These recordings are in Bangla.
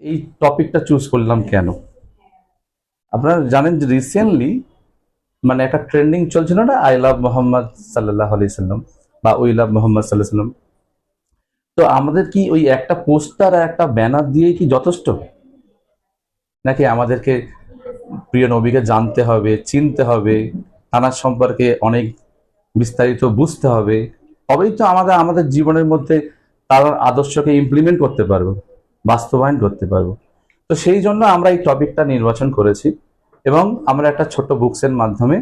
এই টপিকটা চুজ করলাম কেন? আপনারা জানেন যে রিসেন্টলি মানে একটা ট্রেন্ডিং চলছিল না, আই লাভ মোহাম্মদ সাল্লাল্লাহু আলাইহি সাল্লাম বা উই লাভ মোহাম্মদ সাল্লাল্লাহু আলাইহি সাল্লাম। তো আমাদের কি ওই একটা পোস্টার আর একটা ব্যানার দিয়েই কি যথেষ্ট, নাকি আমাদেরকে প্রিয় নবীকে জানতে হবে, চিনতে হবে, তার সম্পর্কে অনেক বিস্তারিত বুঝতে হবে, তবেই তো আমাদের আমাদের জীবনের মধ্যে তার আদর্শকে ইমপ্লিমেন্ট করতে পারবো, বাস্তবায়ন করতে পারবো। তো সেই জন্য আমরা এই টপিকটা নির্বাচন করেছি এবং আমরা একটা ছোট বুকসের মাধ্যমে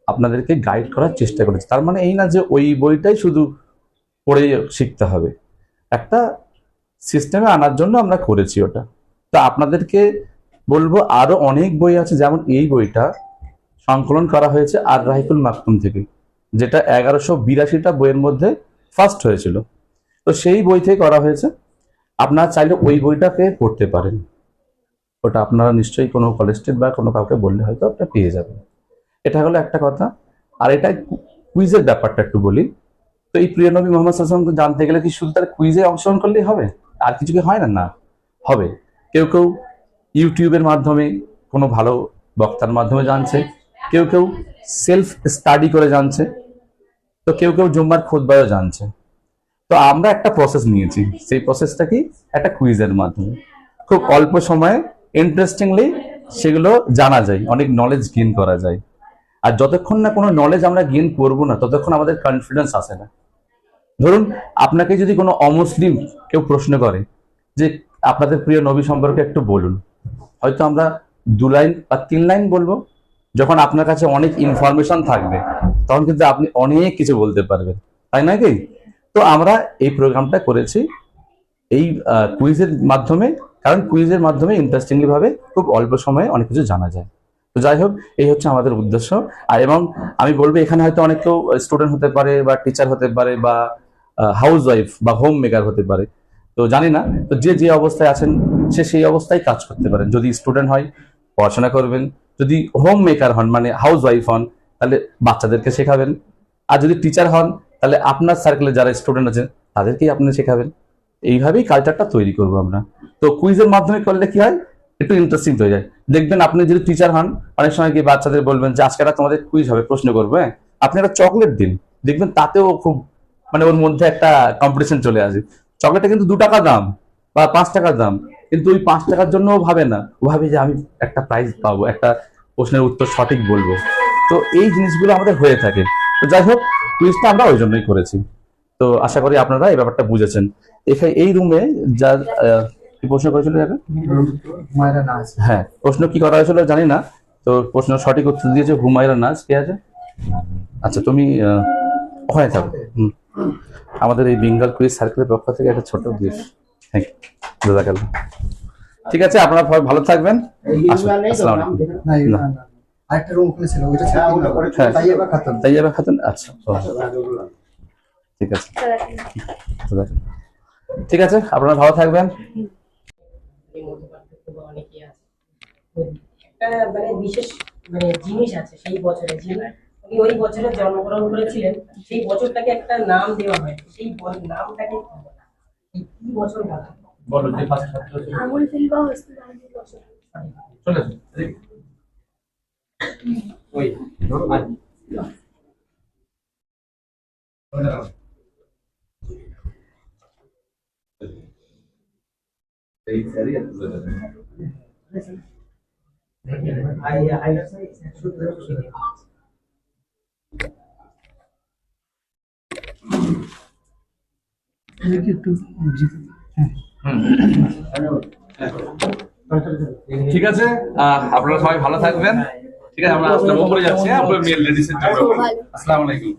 আপনাদেরকে গাইড করার চেষ্টা করেছি। তার মানে এই না যে ওই বইটাই শুধু পড়ে শিখতে হবে, একটা সিস্টেমে আনার জন্য আমরা করেছি ওটা। তো আপনাদেরকে বলবো আরো অনেক বই আছে, যেমন এই বইটা সংকলন করা হয়েছে আর রাহিকুল মাকতুম থেকে, যেটা 1182টা বইয়ের মধ্যে ফার্স্ট হয়েছিল। তো সেই বই থেকে করা হয়েছে, আপনারা চাইলে ওই বইটাকে পড়তে পারেন। ওটা আপনারা নিশ্চয়ই কোনো কলেজ স্ট্রিট বা কোনো কাউকে বললে হয়তো আপনারা পেয়ে যাবেন। এটা হলো একটা কথা। আর এটা কুইজের ব্যাপারটা একটু বলি। তো এই প্রিয় নবী মোহাম্মদ সাল্লাল্লাহু আলাইহি ওয়াসাল্লামকে জানতে গেলে কি শুধু তার কুইজে অংশগ্রহণ করলেই হবে, আর কিছু কি হয় না? না, হবে। কেউ কেউ ইউটিউবের মাধ্যমে কোনো ভালো বক্তার মাধ্যমে জানছে, কেউ কেউ সেলফ স্টাডি করে জানছে, তো কেউ কেউ জুম্মার খুতবায়ও জানছে। তো আমরা একটা প্রসেস নিয়েছি, সেই প্রসেসটা কি একটা কুইজের মাধ্যমে খুব অল্প সময়ে ইন্টারেস্টিংলি সেগুলো জানা যায়, অনেক নলেজ গেইন করা যায়। আর যতক্ষণ না কোনো নলেজ আমরা গেইন করবো না, ততক্ষণ আমাদের কনফিডেন্স আসে না। ধরুন আপনাকে যদি কোনো অমুসলিম কেউ প্রশ্ন করে যে আপনাদের প্রিয় নবী সম্পর্কে একটু বলুন, হয়তো আমরা 2 লাইন বা 3 লাইন বলবো। যখন আপনার কাছে অনেক ইনফরমেশন থাকবে, তখন কিন্তু আপনি অনেক কিছু বলতে পারবেন, তাই নাকি? তো আমরা এই প্রোগ্রামটা করেছি এই কুইজের মাধ্যমে, কারণ কুইজের মাধ্যমে ইন্টারেস্টিংলি ভাবে খুব অল্প সময়ে অনেক কিছু জানা যায়। তো যাই হোক, এই হচ্ছে আমাদের উদ্দেশ্য। আর এবং আমি বলবো এখানে হয়তো অনেক কেউ স্টুডেন্ট হতে পারে বা টিচার হতে পারে বা হাউস ওয়াইফ বা হোম মেকার হতে পারে, তো জানি না। তো যে যে অবস্থায় আছেন সে সেই অবস্থায় কাজ করতে পারেন। যদি স্টুডেন্ট হয় পড়াশোনা করবেন, যদি হোম মেকার হন মানে হাউস ওয়াইফ হন তাহলে বাচ্চাদেরকে শেখাবেন, আর যদি টিচার হন তাহলে আপনার সার্কেলে যারা স্টুডেন্ট আছে তাদেরকেই আপনি শেখাবেন। এইভাবেই কালচারটা তৈরি করবো আমরা। তো কুইজের মাধ্যমে করলে কি হয়, একটু ইন্টারেস্টিং হয়ে যায়। দেখবেন আপনি যদি টিচার হন, অনেক সময় কি বাচ্চাদের বলবেন যে আজকে একটা তোমাদের কুইজ হবে, প্রশ্ন করবো, হ্যাঁ আপনি একটা চকলেট দিন, দেখবেন তাতেও খুব মানে ওর মধ্যে একটা কম্পিটিশন চলে আসে। চকলেটটা কিন্তু 2 টাকা দাম বা 5 টাকার দাম, কিন্তু ওই 5 টাকার জন্য ও ভাবে না, ও ভাবে যে আমি একটা প্রাইজ পাবো, একটা প্রশ্নের উত্তর সঠিক বলবো। তো এই জিনিসগুলো আমাদের হয়ে থাকে। তো যাই হোক, কুইজটা আমরা ওই জন্যই করেছি। তো আশা করি আপনারা এই ব্যাপারটা বুঝেছেন। এখানে এই রুমে যার কি প্রশ্ন করেছিল হ্যাঁ, প্রশ্ন কি করা হয়েছিল জানি না। তো প্রশ্ন সঠিক উত্তর দিয়েছে হুমায়রা নাজ। কে আছে? আচ্ছা, তুমি ওখানে থাকো। আমাদের এই বেঙ্গল কুইজ সার্কেলের পক্ষ থেকে একটা ছোট গিফট। Thank you, জাযাকাল্লাহ। ঠিক আছে, আপনারা ভালো থাকবেন। আসসালামু আলাইকুম। আরেকটা রুম খুলেছিল, ওইটা তাইয়াবা খাতুন। আচ্ছা, ঠিক আছে, ঠিক আছে, আপনারা ভালো থাকবেন। একটা মানে বিশেষ মানে জিনিস আছে সেই বছরে, উনি ওই বছরে জন্মগ্রহণ করেছিলেন, সেই বছরটাকে একটা নাম দেওয়া হয়, সেই নামটাকে কি বছর বলা হয়? বলো যে পাঁচ ছাত্র ছিল আঙুল ফেলবা হচ্ছে আঙুল বছর চলে ওই ধরো আজ এই সারি এত বড় ঠিক আছে, আপনারা সবাই ভালো থাকবেন। ঠিক আছে, আমরা আসলে উপরে যাচ্ছি, আমরা মেল লেডিসের জন্য। আসসালামু আলাইকুম।